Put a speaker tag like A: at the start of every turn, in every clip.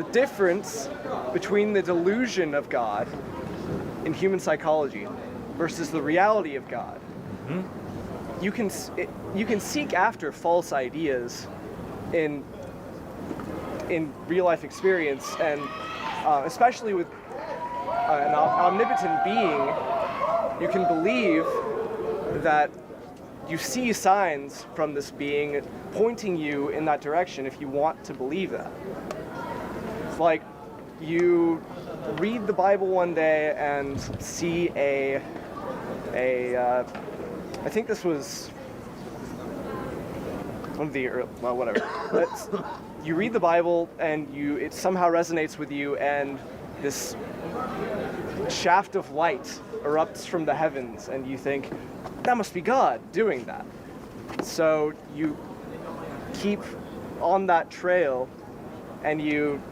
A: the difference between the delusion of God in human psychology versus the reality of God. Mm-hmm. You can seek after false ideas in real life experience, and especially with an omnipotent being, you can believe that you see signs from this being pointing you in that direction if you want to believe that. It's like you read the Bible one day and see I think this was one of the well, whatever. But you read the Bible and it somehow resonates with you, and this shaft of light erupts from the heavens, and you think, that must be God doing that. So you keep on that trail, and you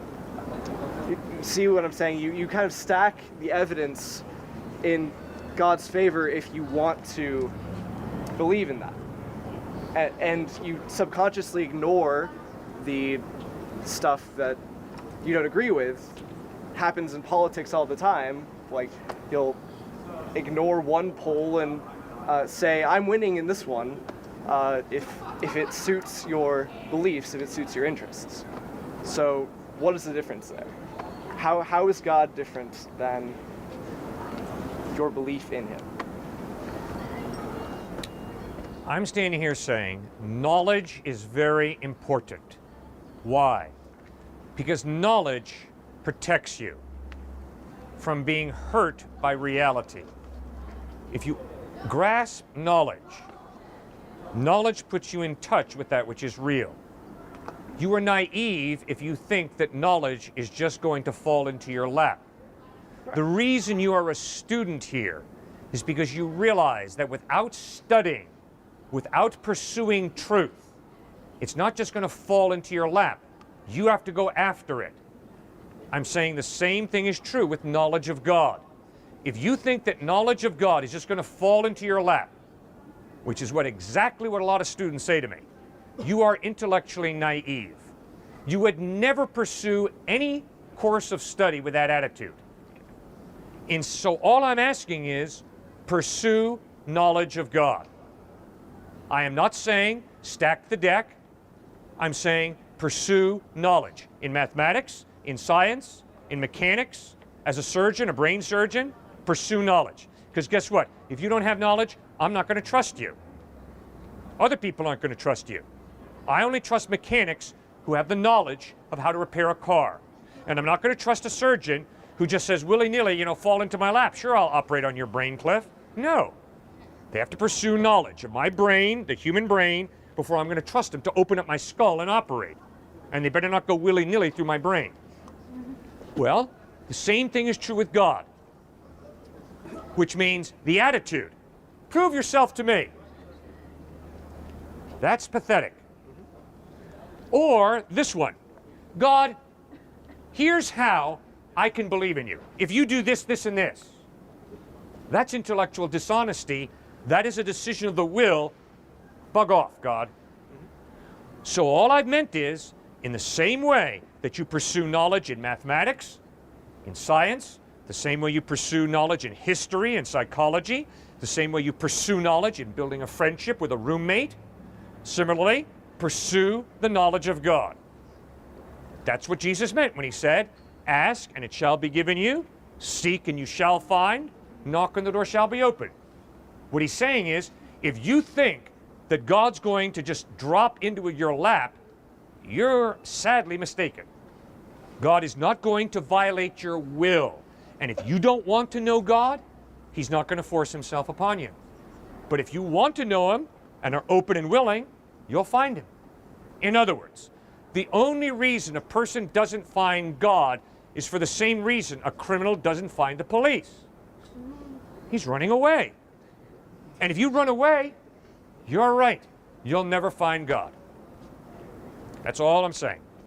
A: see what I'm saying? You kind of stack the evidence in God's favor if you want to believe in that. And you subconsciously ignore the stuff that you don't agree with. Happens in politics all the time. Like, you'll ignore one poll and say, I'm winning in this one, if it suits your beliefs, if it suits your interests. So what is the difference there? How is God different than your belief in him?
B: I'm standing here saying knowledge is very important. Why? Because knowledge protects you from being hurt by reality. If you grasp knowledge, knowledge puts you in touch with that which is real. You are naive if you think that knowledge is just going to fall into your lap. The reason you are a student here is because you realize that without studying, without pursuing truth, it's not just going to fall into your lap. You have to go after it. I'm saying the same thing is true with knowledge of God. If you think that knowledge of God is just going to fall into your lap, which is exactly what a lot of students say to me, you are intellectually naive. You would never pursue any course of study with that attitude. And so all I'm asking is, pursue knowledge of God. I am not saying stack the deck. I'm saying pursue knowledge in mathematics, in science, in mechanics. As a surgeon, a brain surgeon, pursue knowledge. Because guess what? If you don't have knowledge, I'm not going to trust you. Other people aren't going to trust you. I only trust mechanics who have the knowledge of how to repair a car. And I'm not going to trust a surgeon who just says willy-nilly, fall into my lap. Sure, I'll operate on your brain, Cliff. No. They have to pursue knowledge of my brain, the human brain, before I'm going to trust them to open up my skull and operate. And they better not go willy-nilly through my brain. Well, the same thing is true with God, which means the attitude. Prove yourself to me. That's pathetic. Or this one. God, here's how I can believe in you. If you do this, this, and this. That's intellectual dishonesty. That is a decision of the will. Bug off, God. So all I've meant is, in the same way that you pursue knowledge in mathematics, in science, the same way you pursue knowledge in history and psychology, the same way you pursue knowledge in building a friendship with a roommate, similarly, pursue the knowledge of God. That's what Jesus meant when he said, ask and it shall be given you, seek and you shall find, knock and the door shall be opened. What he's saying is, if you think that God's going to just drop into your lap, you're sadly mistaken. God is not going to violate your will. And if you don't want to know God, he's not going to force himself upon you. But if you want to know him and are open and willing, you'll find him. In other words, the only reason a person doesn't find God is for the same reason a criminal doesn't find the police. He's running away. And if you run away, you're right. You'll never find God. That's all I'm saying.